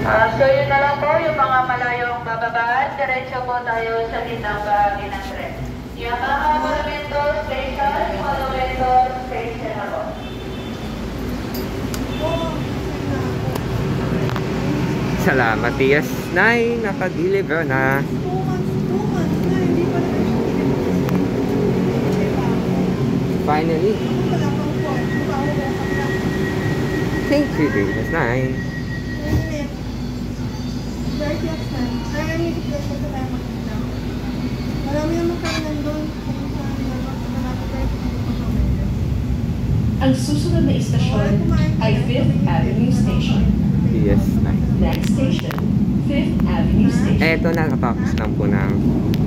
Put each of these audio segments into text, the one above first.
So yun na lang po yung mga malayong bababaan. Diretso po tayo sa gitnang bahagi ng tren. Yung mga Monumento Station, Monumento Station na po. Salamat, Tias. Nay, nakadeliver na. Finally. Thank you, Tias. Nay. Ang susunod na istasyon ay 5th Avenue Station. Yes, Nay. Next station, 5th Avenue Station. Eto na, nakatapos lang po ng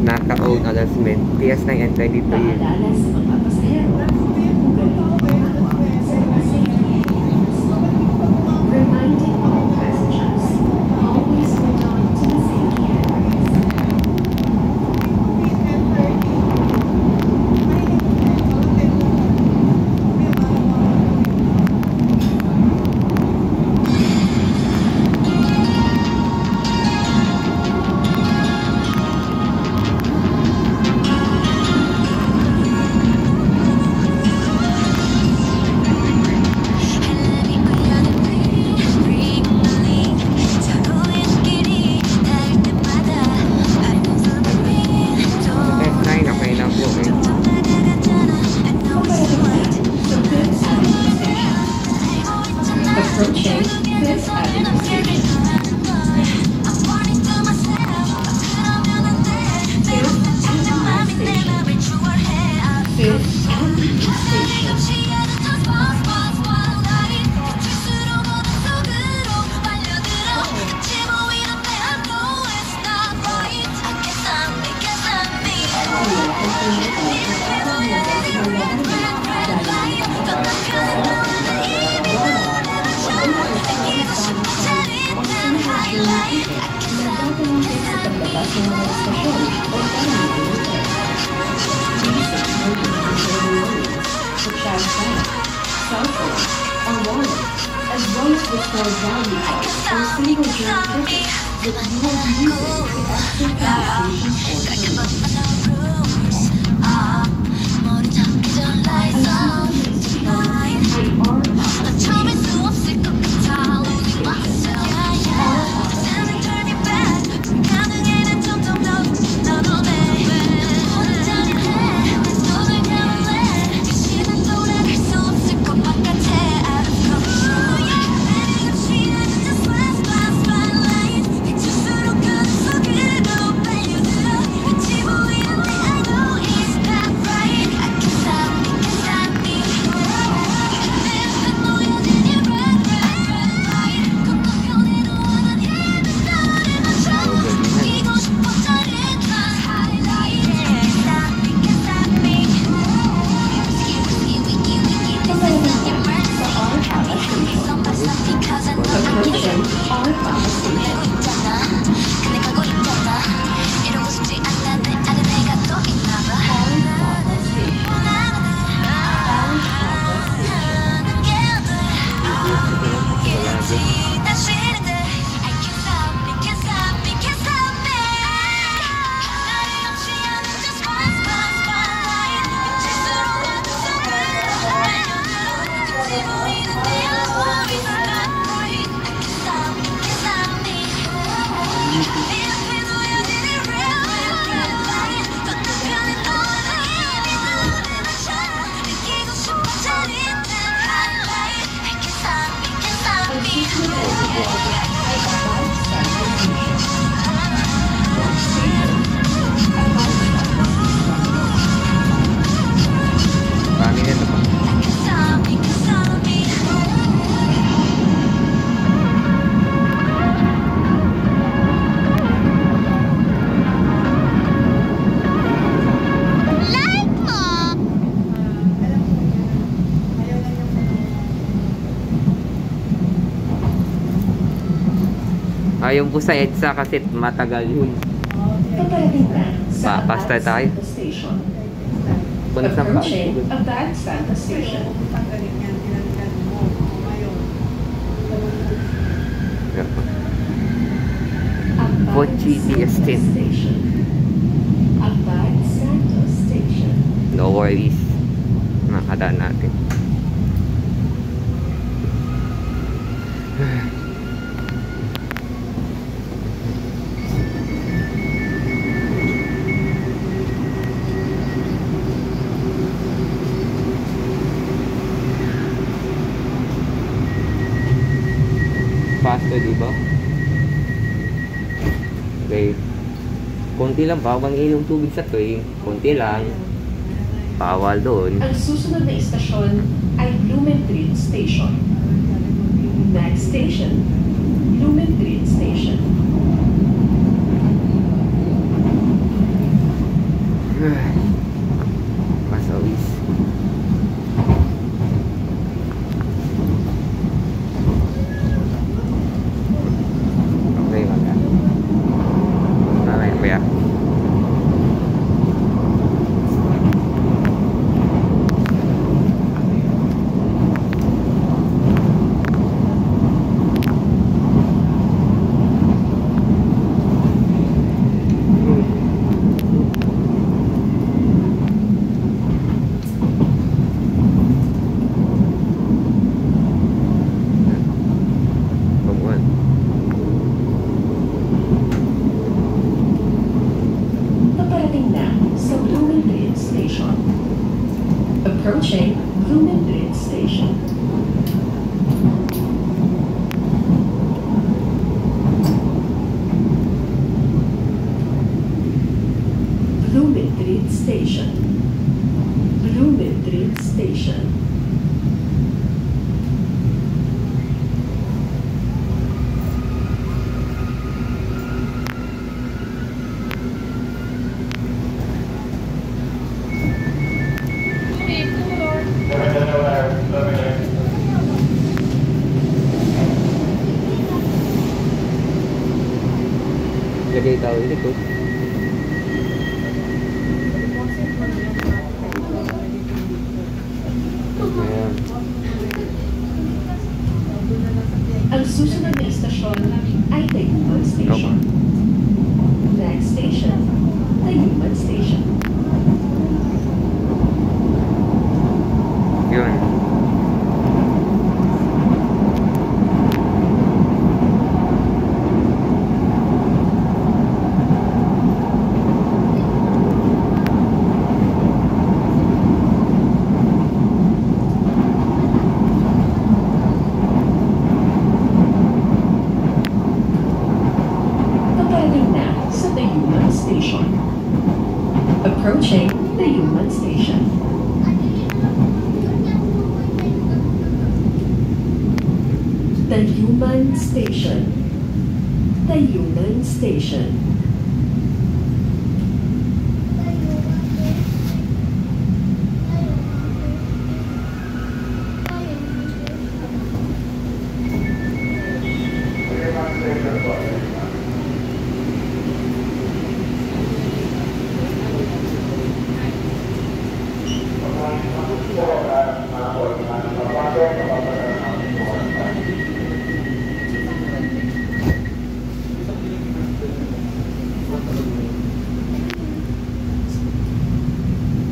naka-own announcement. Tias na yan, 23. Paalala sa mga pasahero. Reminding all passengers, always hold on to the safety handrails. Approaching 5th Avenue Station. 5th Avenue Station. As well as restore value and single journey tickets that you will be using to exit the station or Yung po sa EDSA kasi matagal yun. Pasta tayo. Punta sa Abad Santa Station. Kochi TS10. Station. Abad Santos Station. No worries. Nakadaan natin. Pasto, diba? Okay. Konti lang, bawal inom tubig sa train. Konti lang. Bawal doon. Ang susunod na istasyon ay Blumentritt Station. Next station, Blumentritt Station. Pasawis. Okay, wala. Narayan ko ya. Pagwan. Paparating na sa Blumentritt Station. Approaching Blumentritt Station. Blumentritt Station. Blumentritt Station. Lagay tao dito. Ayan. Ang susunod na istasyon ay Tayuman Station. Next station, Tayuman Station. Yun. Paparating na sa Tayuman Station. Approaching Tayuman Station. Tayuman Station. Tayuman Station.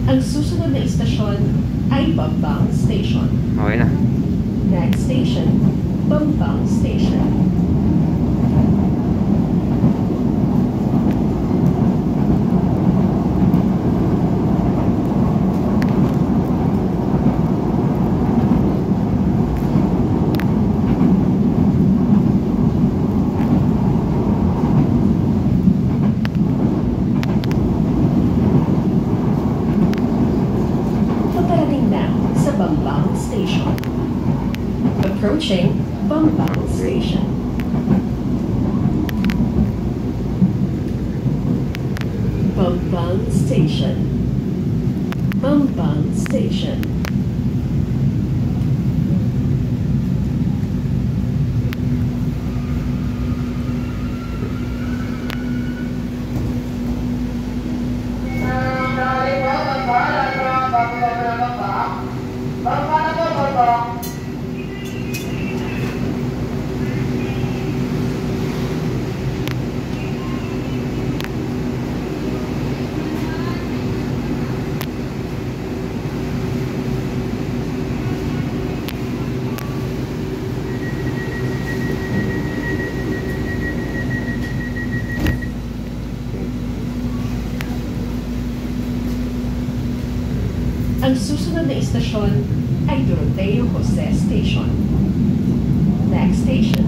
Ang susunod na istasyon ay Bambang Station. Okay na. Next station, Bambang Station. Paparating na sa Bambang Station. Approaching Bambang Station. Bambang Station. Bambang Station. susunod na istasyon ay Doroteo Jose Station. Next station,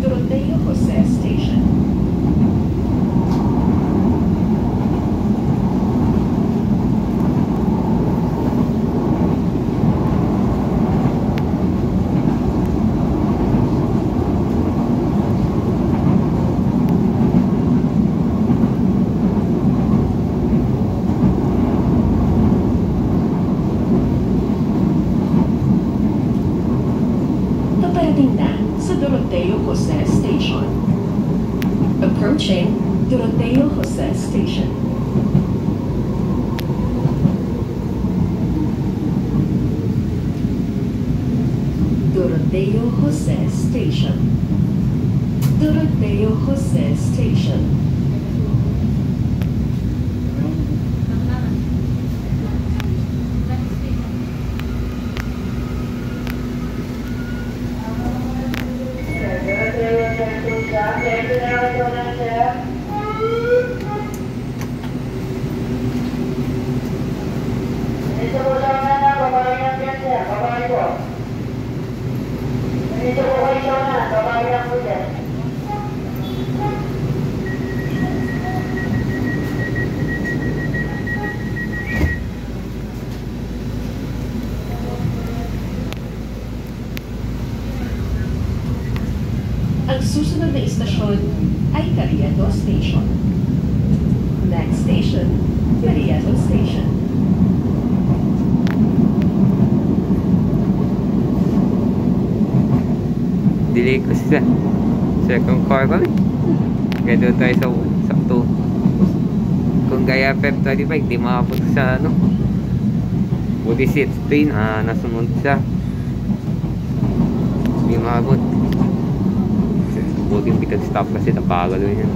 Doroteo Jose Station. Paparating na sa Doroteo Jose Station. Approaching Doroteo Jose Station. Doroteo Jose Station. Doroteo Jose Station. Ang susunod na istasyon ay Carriedo Station. Next station, Carriedo Station. Delay ko sa second car kami. Kaya doon tayo sa sakto. Kung gaya Feb 25, di makapunta sa ano. Buti si Spain, nasunod siya. Di makabot. Buti pick and stop kasi napagalo yun.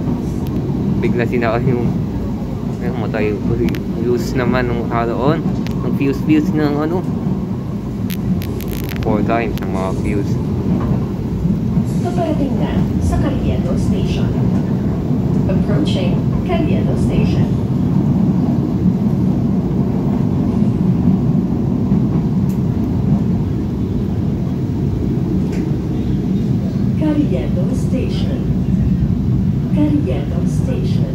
Bigla sinaka yung matay fuse naman nung haloon. Ang fuse ng ano. 4 times ang mga fuse. Paparating na sa Carriedo Station. Approaching Carriedo Station. Carriedo Station. Carriedo Station.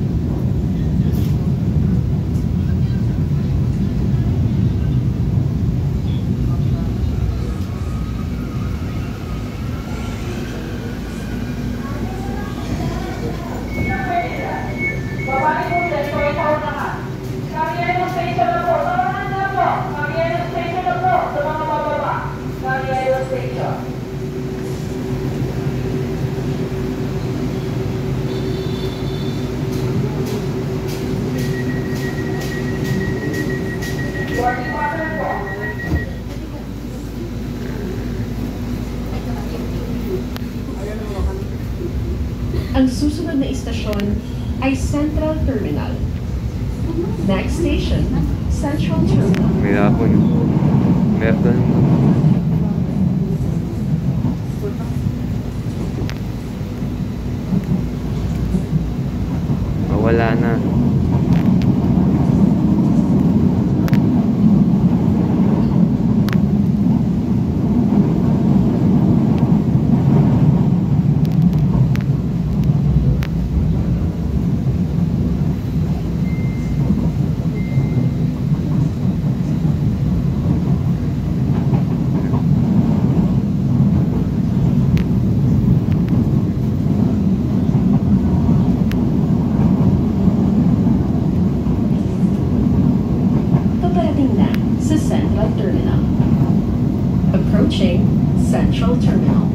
Ang susunod na istasyon ay Central Terminal. Next station, Central Terminal. May hapon yun. Meron. Wala na. Approaching Central Terminal.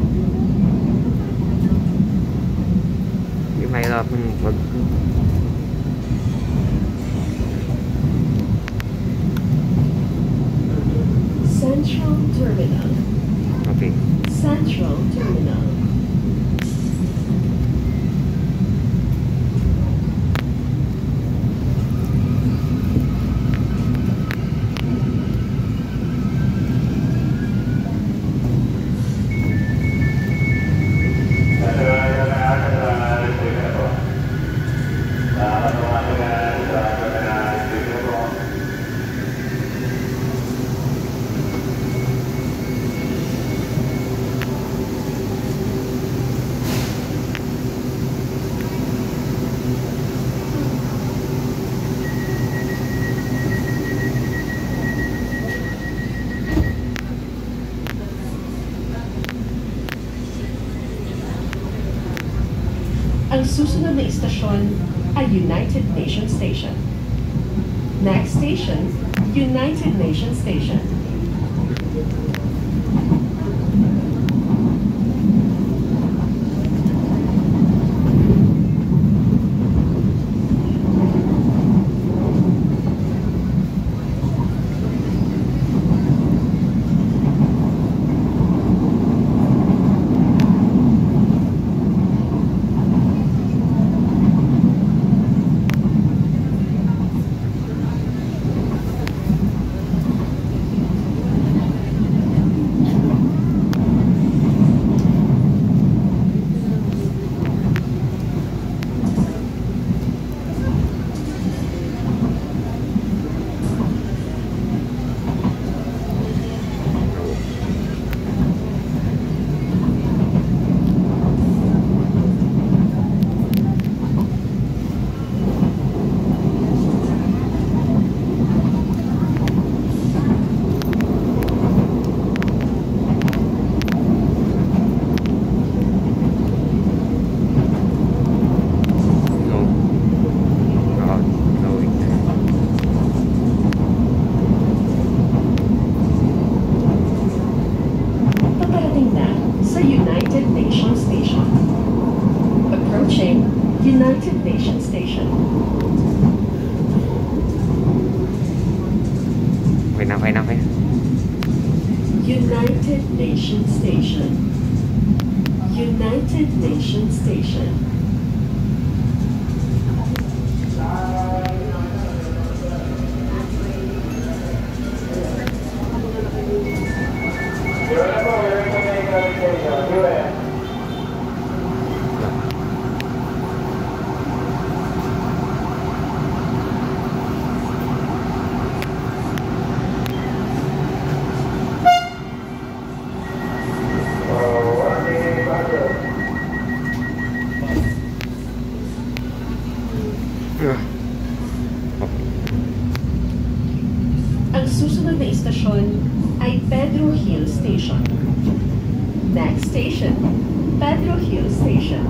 Hindi mahirapan pag... Central Terminal. Okay. Central Terminal. Ang susunod na istasyon ay United Nations Station. Next station, United Nations Station. Paparating na sa United Nations Station. Approaching United Nations Station. Okay na, okay na, okay na. United Nations Station. United Nations Station. Ang susunod na istasyon ay Pedro Hill Station. Next station, Pedro Hill Station.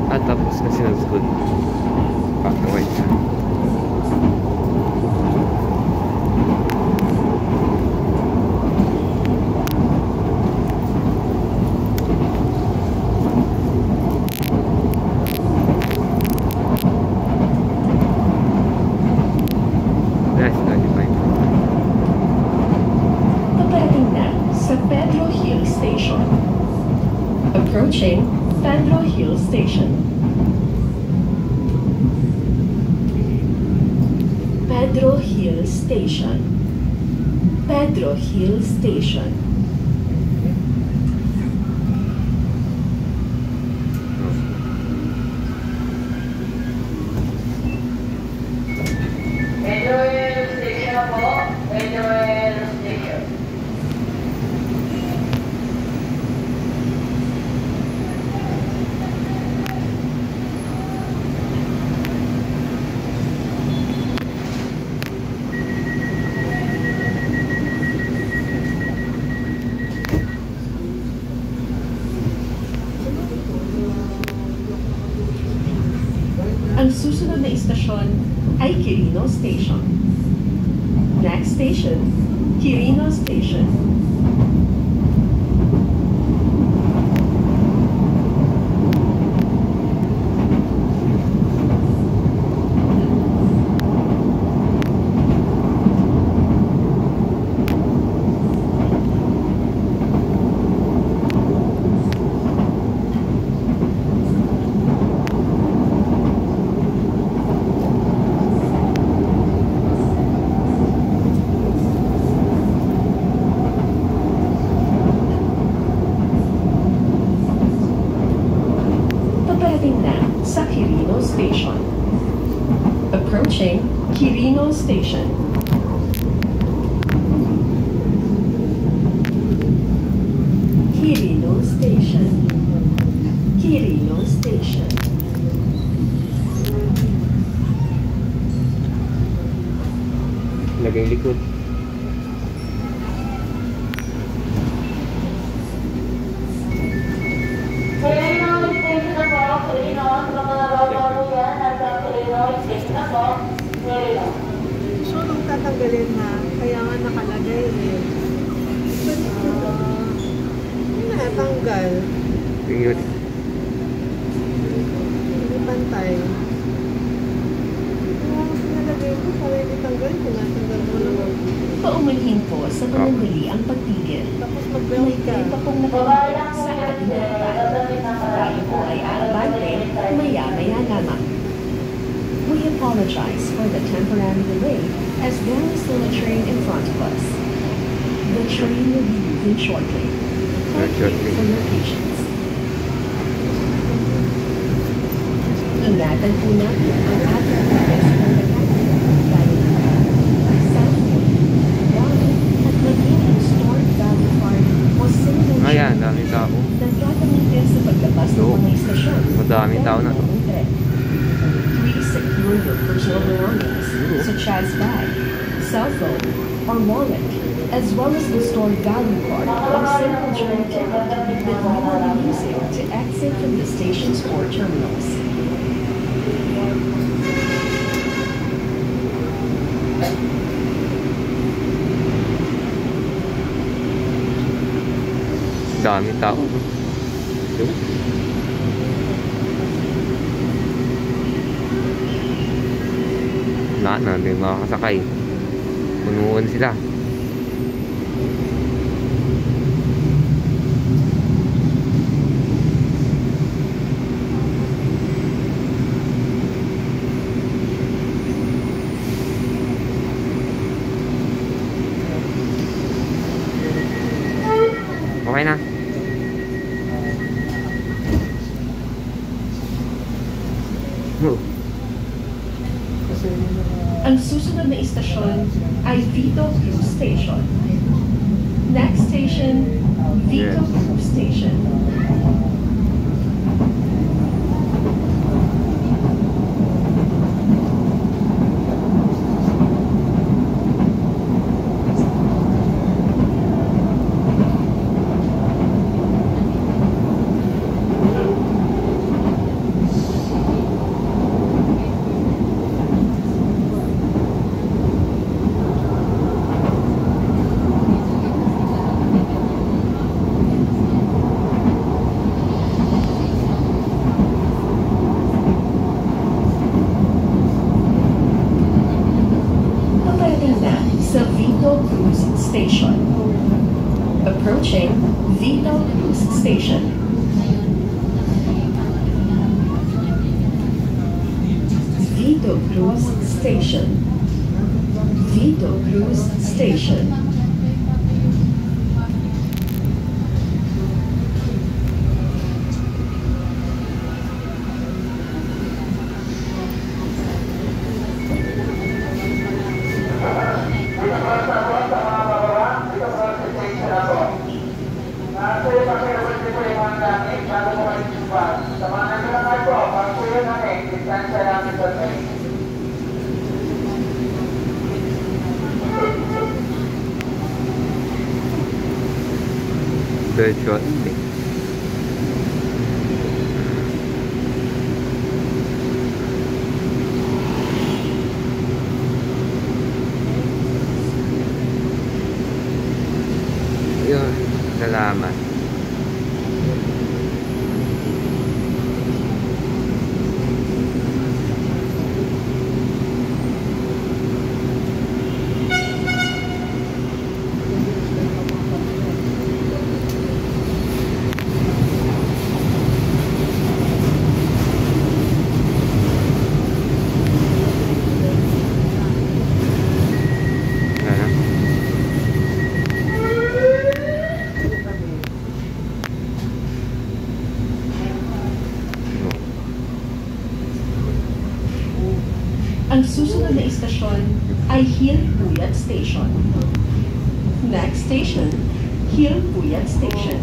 At tapos na sila school. Back to white na. That's 95. Paparating na sa Pedro Hill Station. Approaching Pedro Hill Station. Pedro Hill Station. Pedro Hill Station. Medjoel Station na po. Medjoel Station. Ang susunod na istasyon ay Quirino Station. Next station, Quirino Station. Paparating na sa Quirino Station. Approaching Quirino Station. Quirino Station. Quirino Station. Lagay likod. tanggalin na. Kaya nga nakalagay eh. Natanggal. Yun. Hindi pantay. Nalagay ko para hindi tanggal. Tinatanggal mo naman. Paumanhin po sa panandali ang pagtigil. Tapos May mag-belt ka. iba pong nakalimutan sa ating harapan. Tayo po ay aabante maya-maya lamang. We apologize for the temporary delay as there is still a train in front of us. The train will be moving shortly. Thank you for your patience. Ingatan po natin ang ating personal na gaya ng cellphone, wallet, at maging stored value card o single Ayan, dami tao. nagkakamitin sa paglabas ng mga istasyon. Madami tao na. Please secure your personal belongings, such as bag, cell phone, or wallet, as well as the stored value card or simple journey ticket that you will be using to exit from the station's or terminals. Dami tao. Yun. Lahat na, hindi makakasakay. Punuan sila. Okay na. Oh. Ang susunod na istasyon ay Vito Cruz Station. Next station, Vito Yes. Cruz Station. Paparating na sa Vito Cruz Station. Approaching Vito Cruz Station. Vito Cruz Station. Vito Cruz Station. Diretso. Yun, salamat. Ano? Ang susunod na istasyon ay Hilpuyat Station. Next station, Hilpuyat Station.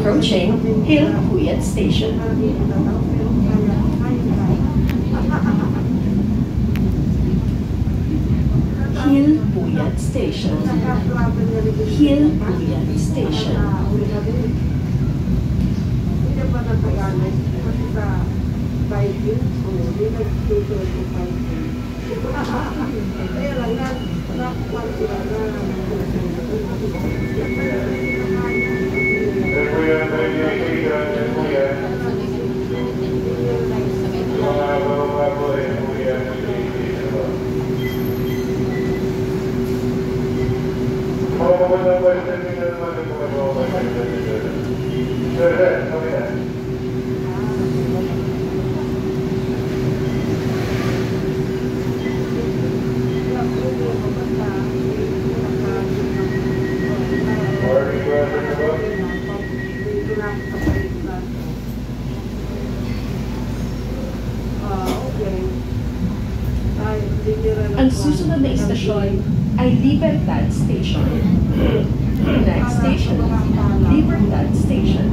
Approaching Hill Puyat Station. Hill Puyat Station. Hill Puyat Station. Ang susunod na istasyon ay Libertad Station. Next station, Libertad Station.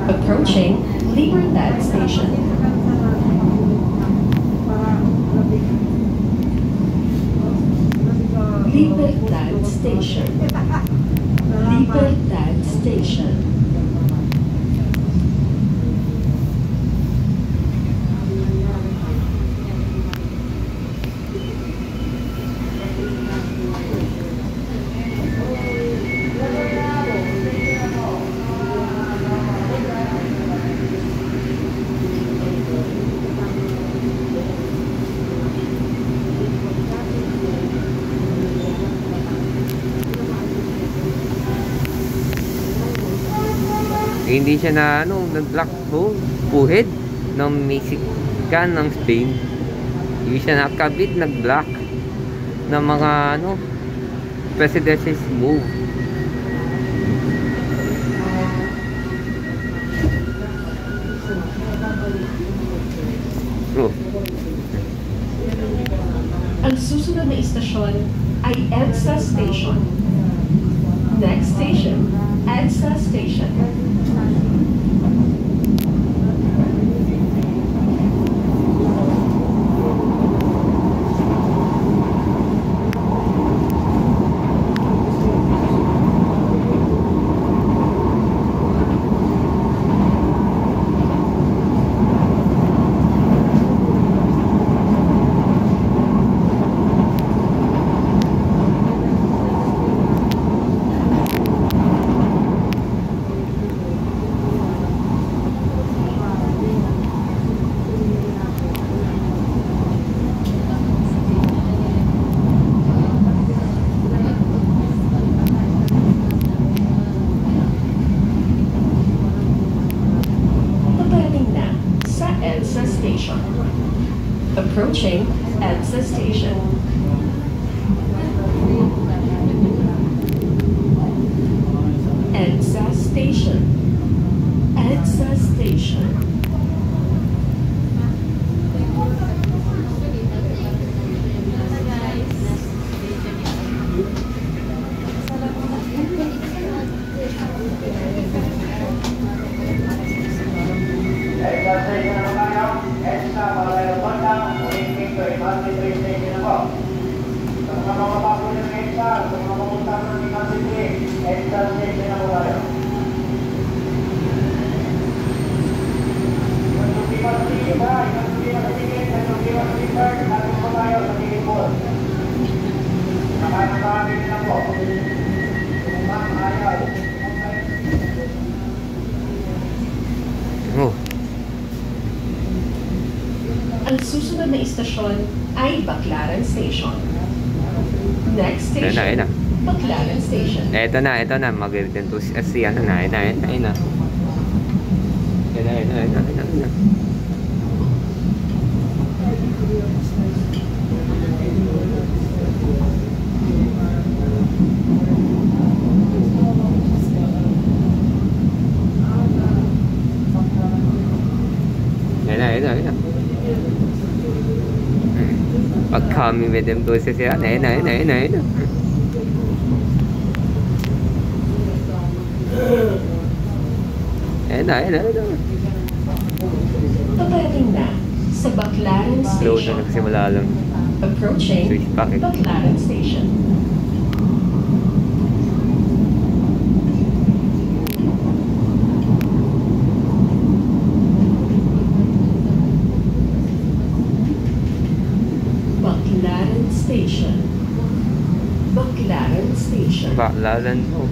Approaching Libertad Station. Libertad Station. Libertad Station. Hindi siya na nag-block puhid ng Mexican ng Spain. Hindi siya nakabit, nag-block ng mga presidential move. Ang susunod na istasyon ay EDSA Station. Next station, EDSA Station. EDSA Station. Approaching EDSA Station. EDSA Station. EDSA Station. Ang susunod na istasyon ay Baclaran Station. Next station, Baclaran Station. Ito na. Mag-return to si ano na. Ayun na. Ayun na. Pag-coming with them to siya. Ayun na. Paparating na sa Baclaran Slow na Station. nagsimula lang. Approaching Switch packet. Baclaran Station. Baclaran Station. Baclaran Station. Baklaran mo.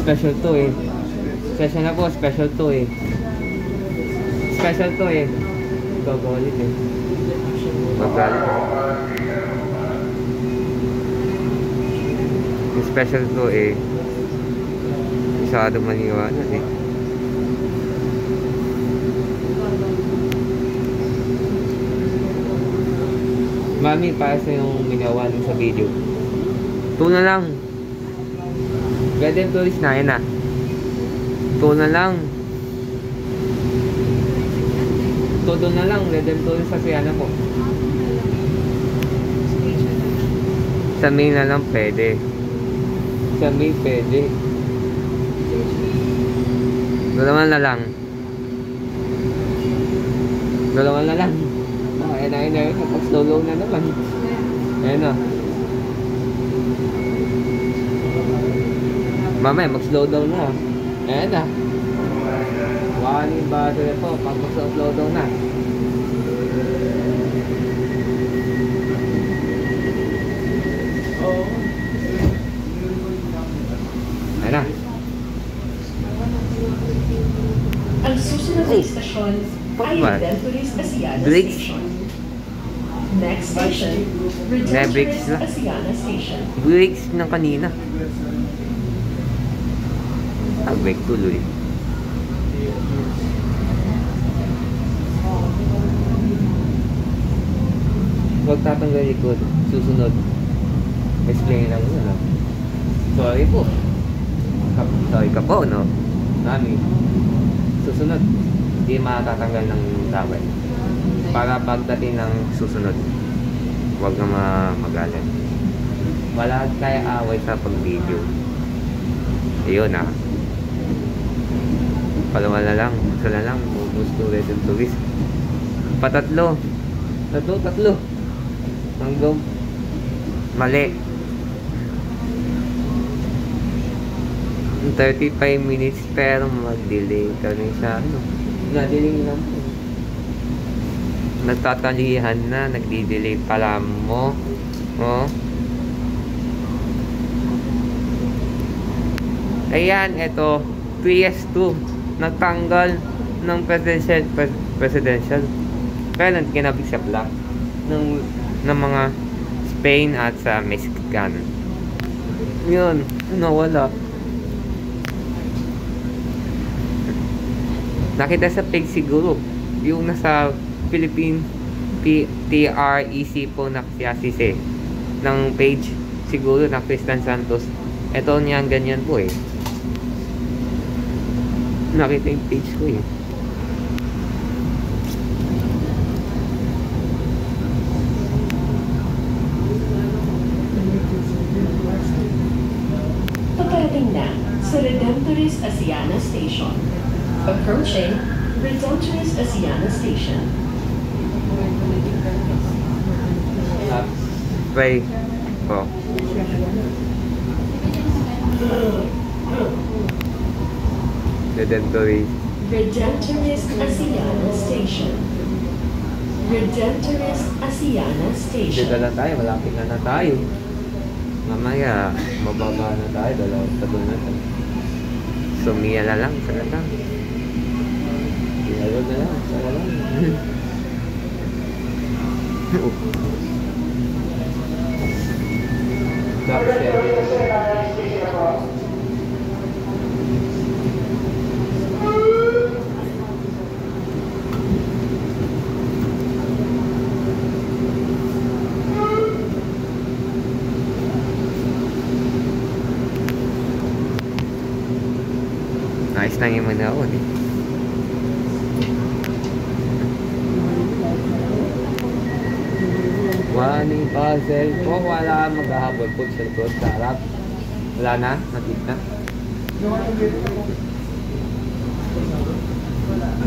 Special to eh. Special na po, special to eh. Special to eh. Gagalit eh. Magalit. Yung special to eh. Masyado maniwala eh. Mami, para sa yung minawa sa video. Ito na lang. Pwede yung tourist na, yan na. Ito na lang. Todo na lang. Pwede yung tourist sa Siana po. Sa main na lang pwede. Sa main pwede. Dalawa na lang. Ayun. Pag-slow na naman. Ayun na. Mamaya, mag-slow down na. Ayan na. Wali ba sila po pag mag-slow down na. Ayan na. Ang susunod na istasyon ay What? Denturis Asiana Brakes? Station. Next station, brakes Denturis na. Asiana Station. Breaks ng kanina. Break tuloy. Huwag tatanggal likod. Susunod. Explain lang yun, no? Sorry po. Sorry ka po, no? Mami. Susunod. Hindi makatatanggal ng tawel. Para pagdating ng susunod, huwag na magalit. Wala kaya away sa pag-video. Ayun, ah. Palawa na lang, isa na lang, gusto resident tourist. Patatlo. Tatlo. Hanggang mali. 35 minutes pero mag-delay kami sa ano. Na-delay lang po. Nagtatalihan na, nagdi-delay pala mo. Oh. Ayan, ito 3S2 nagtanggal ng presidential kailan kinabig sa black ng mga Spain at sa Mexican. Yun, nawala. Nakita sa page siguro yung nasa Philippine TREC po na siyasise ng page siguro na Christian Santos. Ito niyan ganyan po eh. Nakita yung page ko eh. Paparating na sa Redemptoris Asiana Station. Approaching Redemptoris Asiana Station. Pray po. Redemptoris. Redemptoris Asiana Station. Redemptoris Asiana Dito Station. na tayo, malapit na tayo. Mamaya, mababa na tayo, dalawang tabi na tayo. Sumiya na lang, sana lang. Sinalo na lang, sana lang. Top 7. Ayos lang yung manood eh. Money puzzle po, wala maghahabol po sa likod sa harap. Wala na, nakita.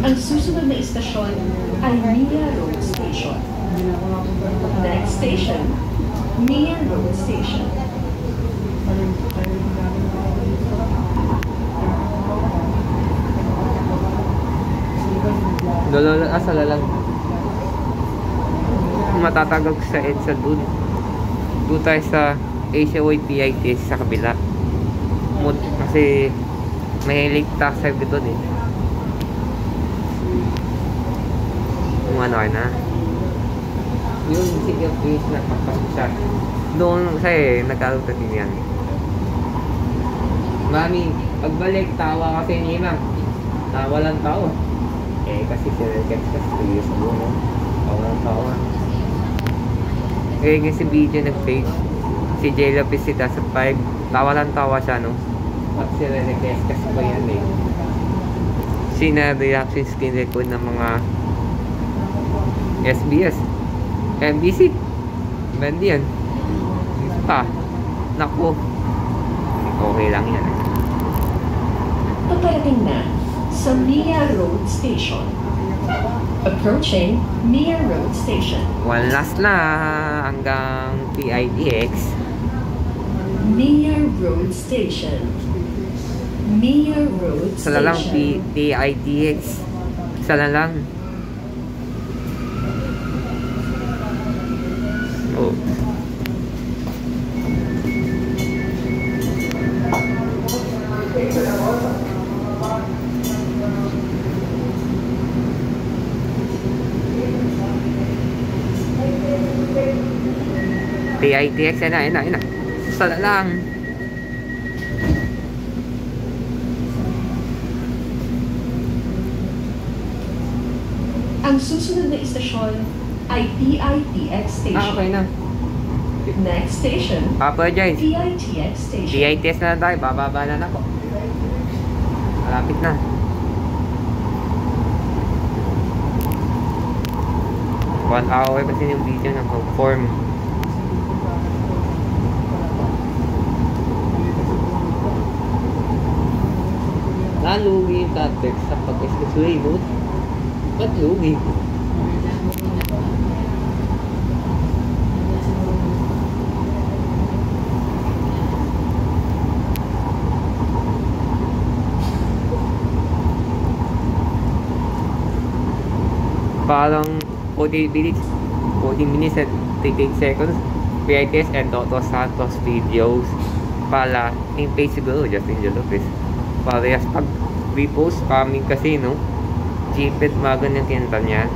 Ang susunod na istasyon ay Mia Road Station. Next station, Mia Road Station. Asala lang. Matatagag sa EDSA dun. Doon tayo sa Asia Way PITS sa kabila. Kasi may late taxi dito eh. Kung ano na. Yung City of Peace na papasok siya. Doon kasi nagkaroon din yan. Mami, pagbalik tawa kasi ni Ma'am. Walang tao. Eh kasi si Rekex kasi sa buno. Tawa. Eh kasi video nag-page. Si J. Lopez si Dasa 5. Tawa siya no. At si Rekex kasi pa yan eh. Sina-reaction screen record ng mga SBS, MBC, bandi yan. Naku, okay lang yan. Paparating na sa Mia Road Station. Approaching Mia Road Station. One last na hanggang PITX. Mia Road Station. Mia Road Station. Sa lang PITX. Sa lang. Oh. PITX na. Sala lang. Ang susunod na istasyon ay PITX Station. Okay na. Next station, Apologize. PITX Station. PITX na tayo. Bababa na ako. Malapit na. One hour kasi yung video ng conform. Lugi yung Capex sa pag-expressway, no? Ba't lugi? Parang 40 minutes at 38 seconds PITS and Toto Santos videos pala yung page siguro Justin Jalopez parehas pag repost coming kasi no Jeepet magan yung kinta niya.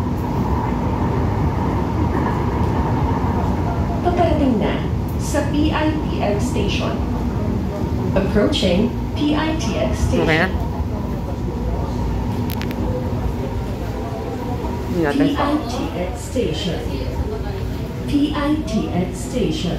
Paparating na sa PITX Station. Approaching PITX Station. Okay na? Hindi natin sa PITX Station. PITX Station.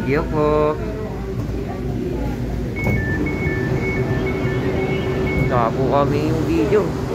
thank you po. Saka po kami yung video.